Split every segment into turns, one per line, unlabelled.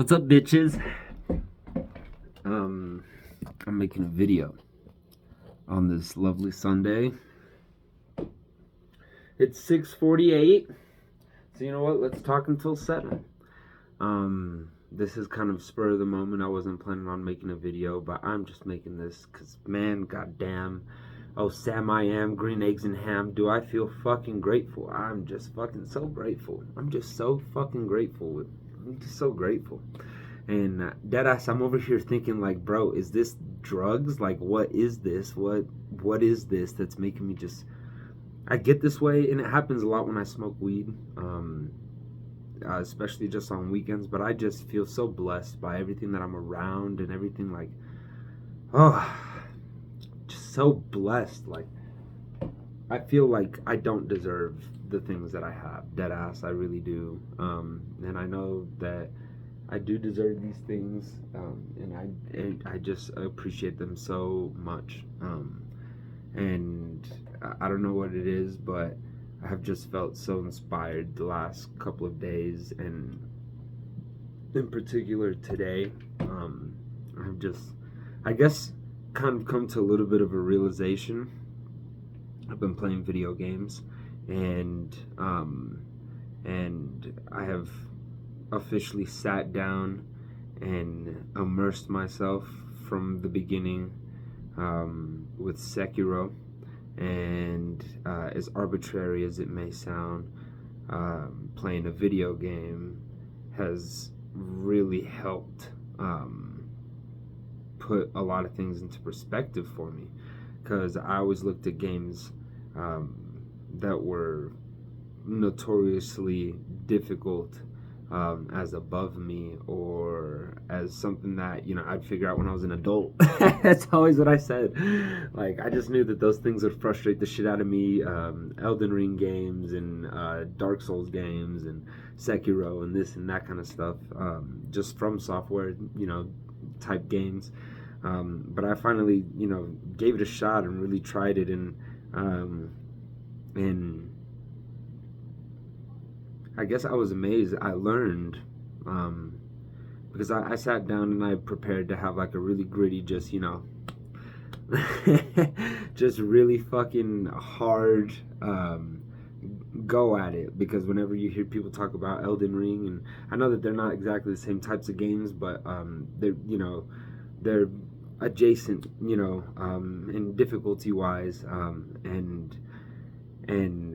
What's up, bitches? I'm making a video on this lovely Sunday. It's 6:48, so you know what? Let's talk until 7. This is kind of spur of the moment. I wasn't planning on making a video, but I'm just making this because, man, goddamn. Oh, Sam, I am green eggs and ham. Do I feel fucking grateful? I'm just fucking so grateful. I'm just so fucking grateful. I'm just so grateful. And deadass, I'm over here thinking like, bro, is this drugs? Like, what is this? What is this that's making me just? I get this way, and it happens a lot when I smoke weed, especially just on weekends. But I just feel so blessed by everything that I'm around and everything. Like, oh, just so blessed. Like, I feel like I don't deserve the things that I have. Deadass, I really do. And I know that I do deserve these things, and I just appreciate them so much. And I don't know what it is, but I have just felt so inspired the last couple of days, and in particular today. I've just, I guess, kind of come to a little bit of a realization. I've been playing video games, and I have officially sat down and immersed myself from the beginning with Sekiro. And as arbitrary as it may sound, playing a video game has really helped put a lot of things into perspective for me, because I always looked at games that were notoriously difficult as above me, or as something that, you know, I'd figure out when I was an adult. That's always what I said. Like, I just knew that those things would frustrate the shit out of me. Elden Ring games and Dark Souls games and Sekiro and this and that kind of stuff. Just from software, you know, type games. But I finally, you know, gave it a shot and really tried it, and I guess I was amazed. I learned, because I sat down and I prepared to have like a really gritty, just, you know, just really fucking hard go at it. Because whenever you hear people talk about Elden Ring, and I know that they're not exactly the same types of games, but they're, you know, they're adjacent, you know, in difficulty wise, and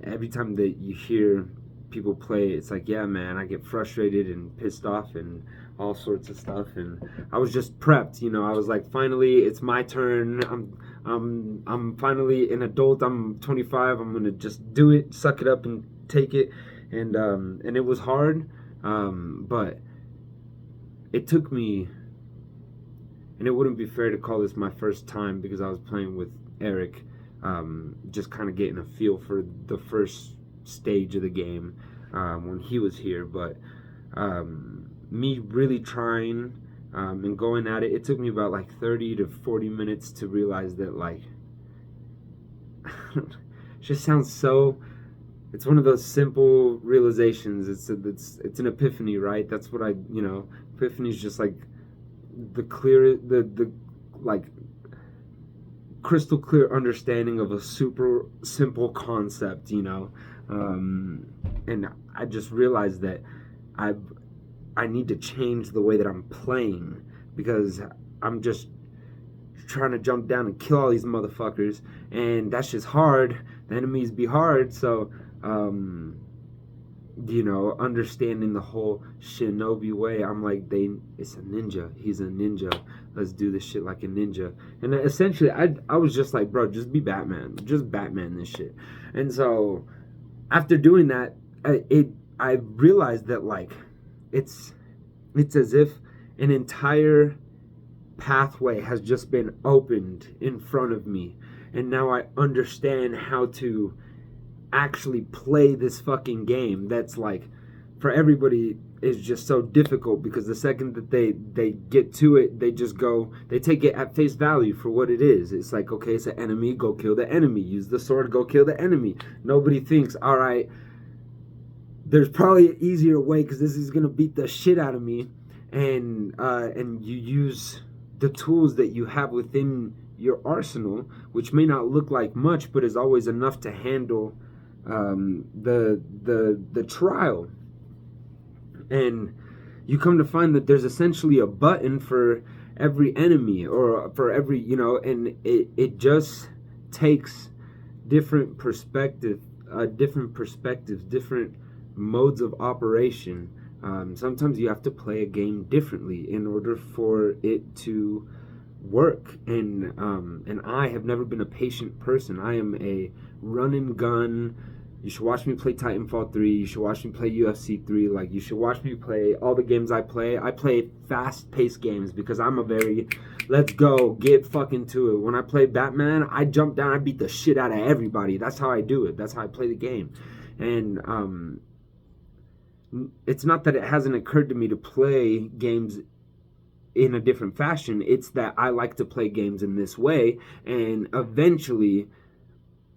every time that you hear people play, it's like, yeah, man, I get frustrated and pissed off and all sorts of stuff. And I was just prepped, you know. I was like, finally, it's my turn. I'm finally an adult. I'm 25. I'm gonna just do it, suck it up, and take it. And it was hard, but it took me. And it wouldn't be fair to call this my first time, because I was playing with Eric, just kind of getting a feel for the first stage of the game when he was here. But me really trying and going at it, it took me about like 30 to 40 minutes to realize that, like, it just sounds so, it's one of those simple realizations. It's an epiphany, right? That's what you know, epiphany is just like the clear, the like crystal clear understanding of a super simple concept, you know. And I just realized that I need to change the way that I'm playing, because I'm just trying to jump down and kill all these motherfuckers, and that's just hard. The enemies be hard. So you know, understanding the whole shinobi way, I'm like, it's a ninja. He's a ninja. Let's do this shit like a ninja. And essentially, I was just like, bro, just be Batman. Just Batman this shit. And so, after doing that, I realized that, like, it's as if an entire pathway has just been opened in front of me, and now I understand how to actually play this fucking game that's, like, for everybody is just so difficult, because the second that they get to it, they just go, they take it at face value for what it is. It's like, okay, it's an enemy, go kill the enemy. Use the sword, go kill the enemy. Nobody thinks, all right, there's probably an easier way, because this is gonna beat the shit out of me, and you use the tools that you have within your arsenal, which may not look like much, but is always enough to handle the trial. And you come to find that there's essentially a button for every enemy, or for every, and it just takes different different perspectives, different modes of operation. Sometimes you have to play a game differently in order for it to work. And I have never been a patient person. I am a run and gun. You should watch me play Titanfall 3. You should watch me play UFC 3. Like, you should watch me play all the games I play. I play fast-paced games because I'm a very, let's go, get fucking to it. When I play Batman, I jump down, I beat the shit out of everybody. That's how I do it. That's how I play the game. And it's not that it hasn't occurred to me to play games in a different fashion. It's that I like to play games in this way, and eventually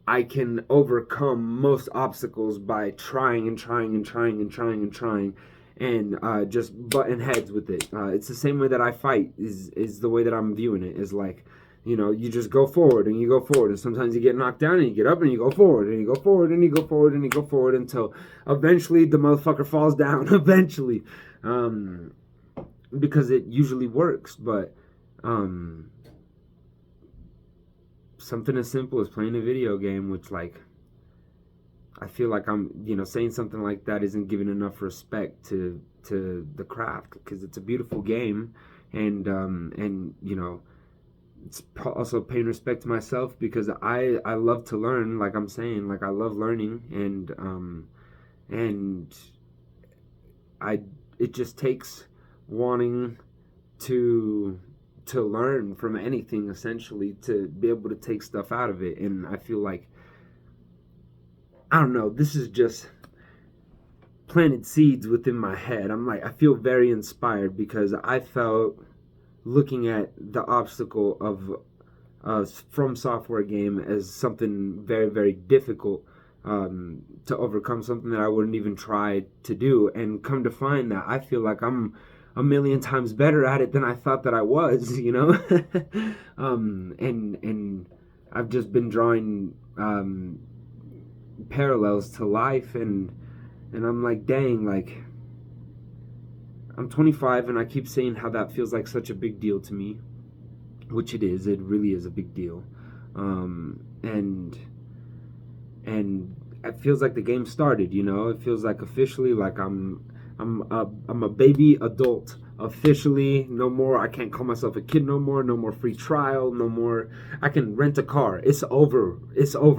I can overcome most obstacles by trying and trying and trying and trying and trying, and just butting heads with it. It's the same way that I fight, is the way that I'm viewing it, is like, you just go forward and you go forward, and sometimes you get knocked down and you get up and you go forward and you go forward and you go forward and you go forward until eventually the motherfucker falls down, eventually, because it usually works. But something as simple as playing a video game, which, like, I feel like I'm, saying something like that isn't giving enough respect to the craft, because it's a beautiful game, and it's also paying respect to myself, because I love to learn. Like I'm saying, like, I love learning, and it just takes wanting to learn from anything, essentially, to be able to take stuff out of it. And I feel like, I don't know, this is just planted seeds within my head. I feel very inspired, because I felt, looking at the obstacle of a From Software game as something very, very difficult to overcome, something that I wouldn't even try to do, and come to find that I feel like I'm a million times better at it than I thought that I was, and I've just been drawing parallels to life, and I'm like, dang, like, I'm 25, and I keep saying how that feels like such a big deal to me, which it is. It really is a big deal, and it feels like the game started. It feels like officially, like I'm a baby adult officially. No more, I can't call myself a kid no more. No more free trial. No more, I can rent a car. It's over.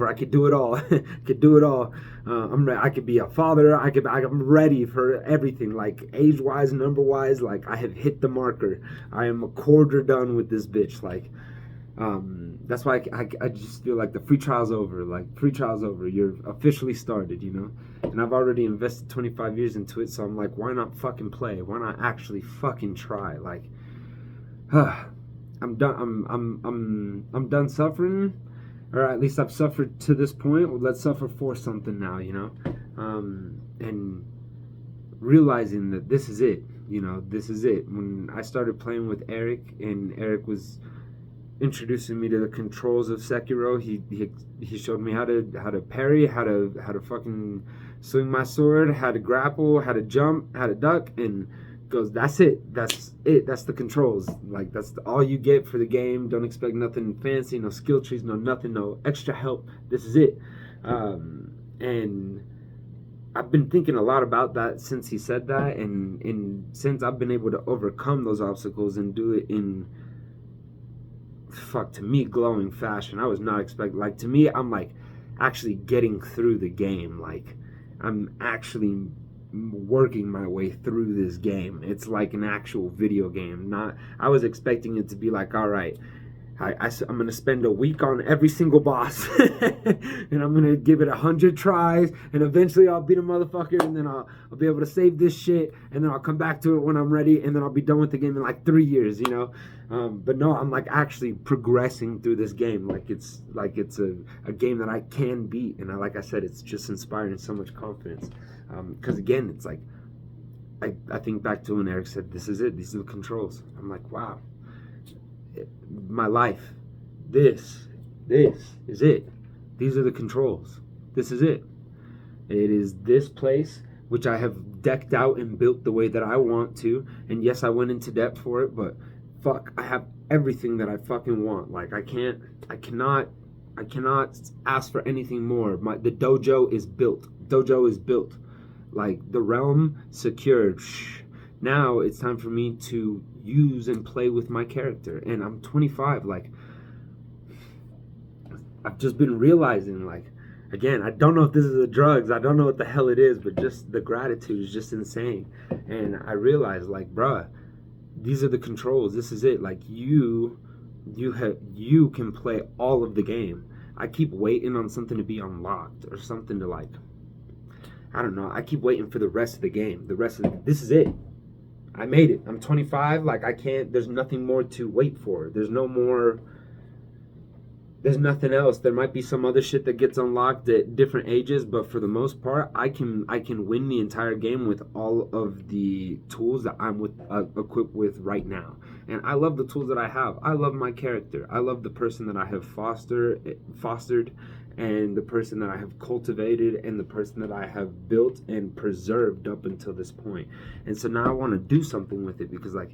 I could do it all. I could be a father. I'm ready for everything, like, age wise, number wise. Like, I have hit the marker. I am a quarter done with this bitch. Like, that's why I just feel like the free trial's over. Like, free trial's over. You're officially started, And I've already invested 25 years into it, so I'm like, why not fucking play? Why not actually fucking try? Like, I'm done. I'm done suffering, or at least I've suffered to this point. Well, let's suffer for something now, and realizing that this is it. This is it. When I started playing with Eric, and Eric was introducing me to the controls of Sekiro, he showed me how to parry, how to fucking swing my sword, how to grapple, how to jump, how to duck, and goes, that's it, that's the controls. Like, that's all you get for the game. Don't expect nothing fancy, no skill trees, no nothing, no extra help. This is it. And I've been thinking a lot about that since he said that, and since I've been able to overcome those obstacles and do it in, to me, glowing fashion. I was not expecting, like, to me, I'm like actually getting through the game. Like, I'm actually working my way through this game. It's like an actual video game. I was expecting it to be like, all right, I'm going to spend a week on every single boss and I'm going to give it 100 tries, and eventually I'll beat a motherfucker, and then I'll be able to save this shit, and then I'll come back to it when I'm ready, and then I'll be done with the game in like 3 years, but no, I'm like actually progressing through this game. Like, it's a game that I can beat, and like I said, it's just inspiring so much confidence, because again, it's like, I think back to when Eric said, "This is it. These are the controls." I'm like, wow, my life. This, this is it. These are the controls. This is it. It is this place which I have decked out and built the way that I want to. And yes, I went into debt for it, but fuck, I have everything that I fucking want. Like I cannot ask for anything more. The dojo is built. Dojo is built. Like the realm secured. Now it's time for me to use and play with my character. And I'm 25. Like I've just been realizing, like, again, I don't know if this is the drugs, I don't know what the hell it is, but just the gratitude is just insane. And I realized, like, bruh, these are the controls. This is it. Like, you can play all of the game. I keep waiting on something to be unlocked or something to, like, I don't know. I keep waiting for the rest of the game. This is it. I made it. I'm 25. Like, I can't. There's nothing more to wait for. There's nothing else. There might be some other shit that gets unlocked at different ages, but for the most part, I can win the entire game with all of the tools that I'm equipped with right now. And I love the tools that I have. I love my character. I love the person that I have fostered, and the person that I have cultivated, and the person that I have built and preserved up until this point. And so now I want to do something with it, because, like,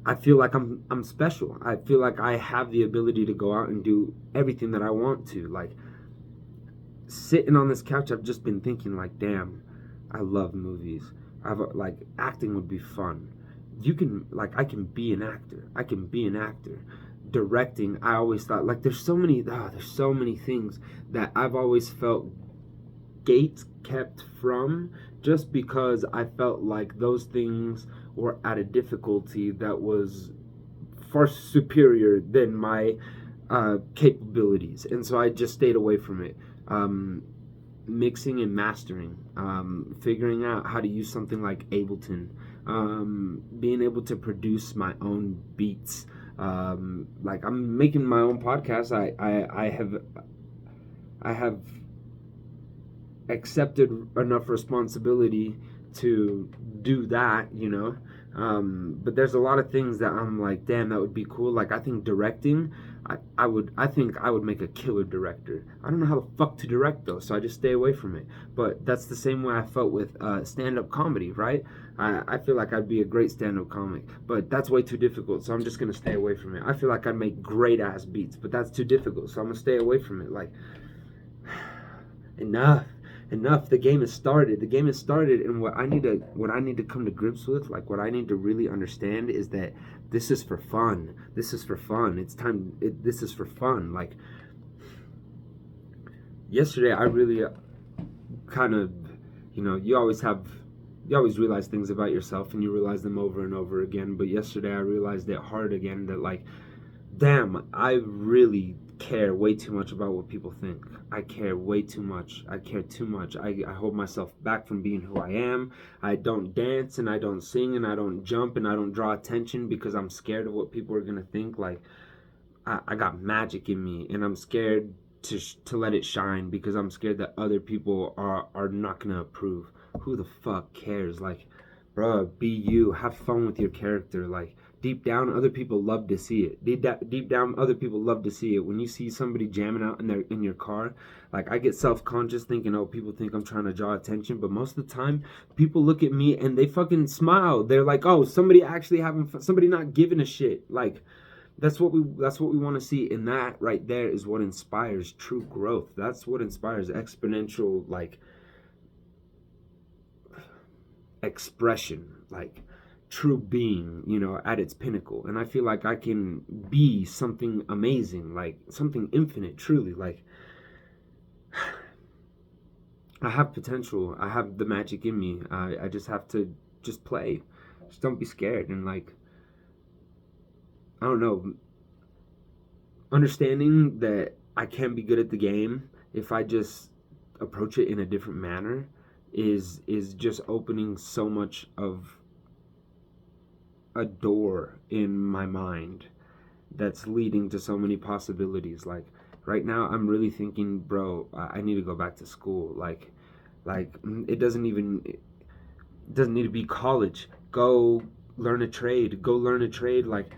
I feel like I'm special. I feel like I have the ability to go out and do everything that I want to. Like, sitting on this couch, I've just been thinking, like, damn, I love movies. Like, acting would be fun. I can be an actor. I can be an actor. Directing, I always thought, like, there's so many things that I've always felt gates kept from, just because I felt like those things were at a difficulty that was far superior than my capabilities, and so I just stayed away from it. Mixing and mastering, figuring out how to use something like Ableton, being able to produce my own beats. Like, I'm making my own podcast. I have accepted enough responsibility to do that, you know. But there's a lot of things that I'm like, damn, that would be cool. Like, I think directing, I think I would make a killer director. I don't know how the fuck to direct though, so I just stay away from it. But that's the same way I felt with stand-up comedy, right? I feel like I'd be a great stand-up comic, but that's way too difficult, so I'm just gonna stay away from it. I feel like I'd make great ass beats, but that's too difficult, so I'm gonna stay away from it. Like, enough. The game has started. And what I need to come to grips with, like, what I need to really understand is that this is for fun. This is for fun. This is for fun. Like, yesterday, I really kind of, you always realize things about yourself, and you realize them over and over again. But yesterday, I realized it hard again, that, like, damn, I really care way too much about what people think. I care way too much. I care too much. I hold myself back from being who I am. I don't dance, and I don't sing, and I don't jump, and I don't draw attention, because I'm scared of what people are going to think. Like, I got magic in me, and I'm scared to let it shine, because I'm scared that other people are not going to approve. Who the fuck cares? Like, bro, be you. Have fun with your character. Like, deep down, other people love to see it. Deep down, other people love to see it. When you see somebody jamming out in your car, like, I get self-conscious thinking, oh, people think I'm trying to draw attention, but most of the time, people look at me and they fucking smile. They're like, oh, somebody actually having fun, somebody not giving a shit. Like, that's what we want to see, and that right there is what inspires true growth. That's what inspires exponential, like, expression, like, true being, at its pinnacle. And I feel like I can be something amazing, like something infinite, truly. Like, I have potential. I have the magic in me. I just have to just play. Just don't be scared. And, like, I don't know, understanding that I can be good at the game if I just approach it in a different manner is just opening so much of a door in my mind that's leading to so many possibilities. Like, right now, I'm really thinking, bro, I need to go back to school. Like, it doesn't even, It doesn't need to be college. Go learn a trade. Go learn a trade. Like,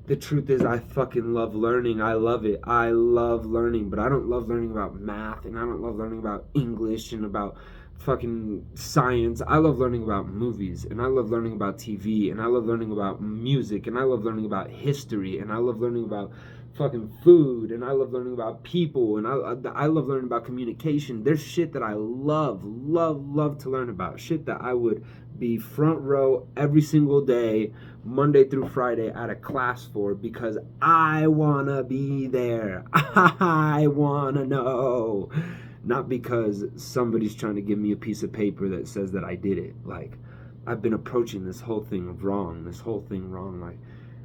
the truth is, I fucking love learning. I love it. I love learning, but I don't love learning about math, and I don't love learning about English and about fucking science. I love learning about movies, and I love learning about TV, and I love learning about music, and I love learning about history, and I love learning about fucking food, and I love learning about people, and I love learning about communication. There's shit that I love to learn about. Shit that I would be front row every single day, Monday through Friday, at a class for, because I wanna be there. I wanna know. Not because somebody's trying to give me a piece of paper that says that I did it. Like, I've been approaching this whole thing wrong. Like,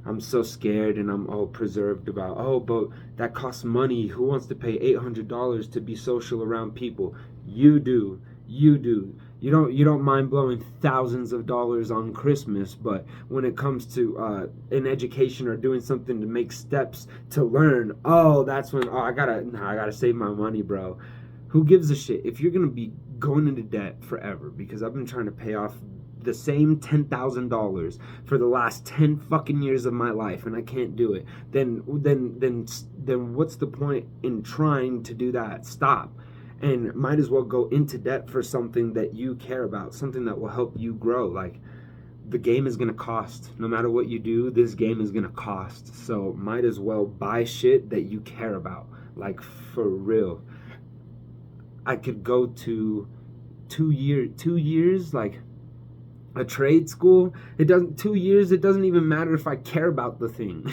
I'm so scared, and I'm all preserved about, oh, but that costs money. Who wants to pay $800 to be social around people? You do. You do. You don't mind blowing thousands of dollars on Christmas, but when it comes to an education or doing something to make steps to learn, oh, that's when, I gotta save my money, bro. Who gives a shit if you're gonna be going into debt forever? Because I've been trying to pay off the same $10,000 for the last 10 fucking years of my life, and I can't do it. Then what's the point in trying to do that? Stop. And might as well go into debt for something that you care about, something that will help you grow. Like, the game is gonna cost. No matter what you do, this game is gonna cost. So might as well buy shit that you care about. Like, for real. I could go to 2 years, like a trade school. It doesn't 2 years. It doesn't even matter if I care about the thing.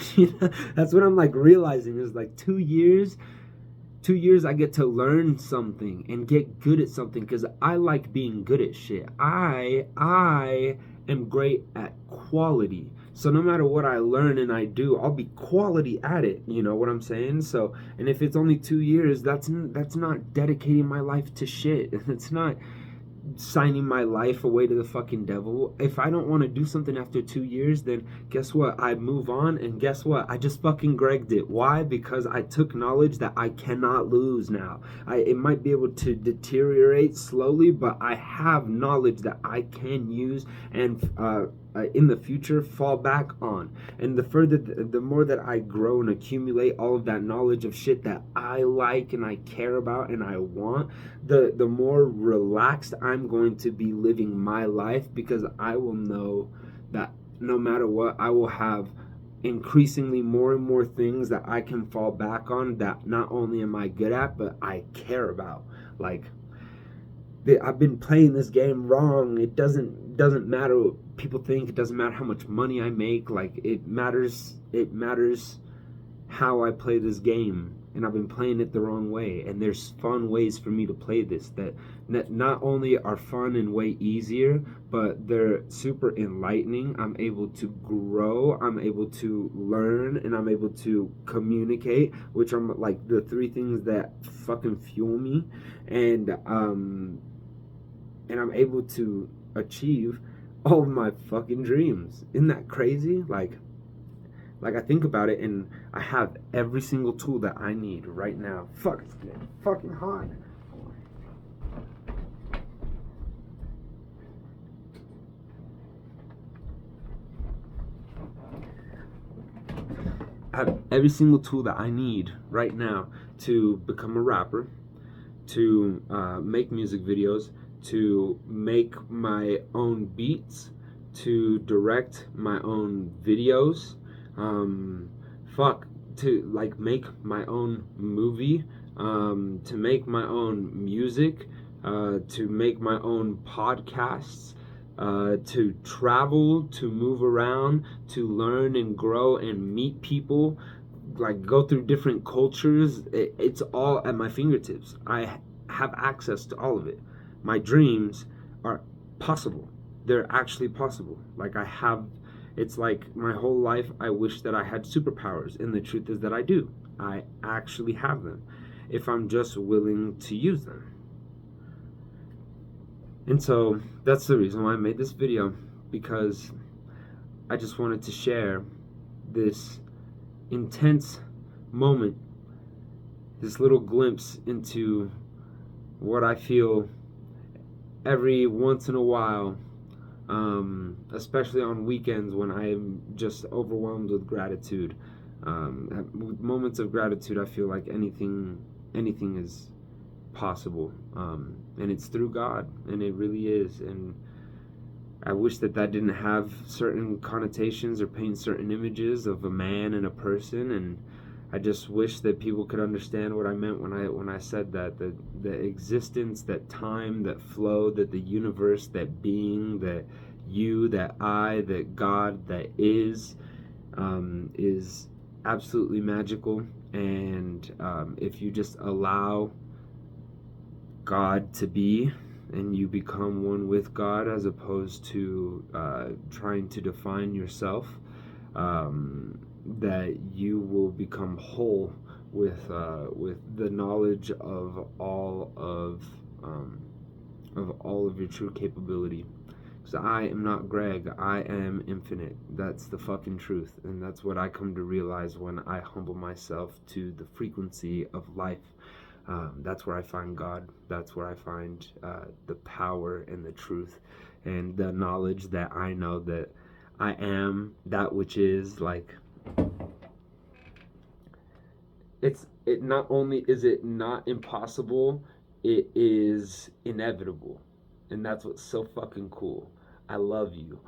That's what I'm like realizing is like 2 years. 2 years I get to learn something and get good at something, because I like being good at shit. I am great at quality. So no matter what I learn and I do, I'll be quality at it. You know what I'm saying? So, and if it's only 2 years, that's not dedicating my life to shit. It's not signing my life away to the fucking devil. If I don't want to do something after 2 years, then guess what? I move on, and guess what? I just fucking Gregged it. Why? Because I took knowledge that I cannot lose now. It might be able to deteriorate slowly, but I have knowledge that I can use and in the future fall back on. And the more that I grow and accumulate all of that knowledge of shit that I like and I care about and I want, the more relaxed I'm going to be living my life, because I will know that no matter what, I will have increasingly more and more things that I can fall back on, that not only am I good at, but I care about. Like, I've been playing this game wrong. It doesn't matter what people think. It doesn't matter how much money I make. Like, it matters how I play this game. And I've been playing it the wrong way. And there's fun ways for me to play this that not only are fun and way easier, but they're super enlightening. I'm able to grow, I'm able to learn, and I'm able to communicate, which are like the three things that fucking fuel me. And I'm able to achieve all of my fucking dreams. Isn't that crazy? Like I think about it, and I have every single tool that I need right now. Fuck, it's getting fucking hot. I have every single tool that I need right now to become a rapper, to make music videos, to make my own beats, to direct my own videos, to like make my own movie, to make my own music, to make my own podcasts, to travel, to move around, to learn and grow and meet people, like go through different cultures. It's all at my fingertips. I have access to all of it. My dreams are possible. They're actually possible. Like it's like my whole life I wish that I had superpowers, and the truth is that I do. I actually have them, if I'm just willing to use them. And so that's the reason why I made this video, because I just wanted to share this intense moment, this little glimpse into what I feel every once in a while especially on weekends when I am just overwhelmed with gratitude. With moments of gratitude, I feel like anything is possible, and it's through God, and it really is. And I wish that that didn't have certain connotations or paint certain images of a man and a person, and I just wish that people could understand what I meant when I said that the existence, that time, that flow, that the universe, that being, that you, that I, that God, that is absolutely magical. And if you just allow God to be, and you become one with God as opposed to trying to define yourself, that you will become whole with the knowledge of all of your true capability. So I am not Greg. I am infinite. That's the fucking truth, and that's what I come to realize when I humble myself to the frequency of life. That's where I find God. That's where I find the power and the truth, and the knowledge that I know that I am that which is. Like, it not only is it not impossible, it is inevitable, and that's what's so fucking cool. I love you.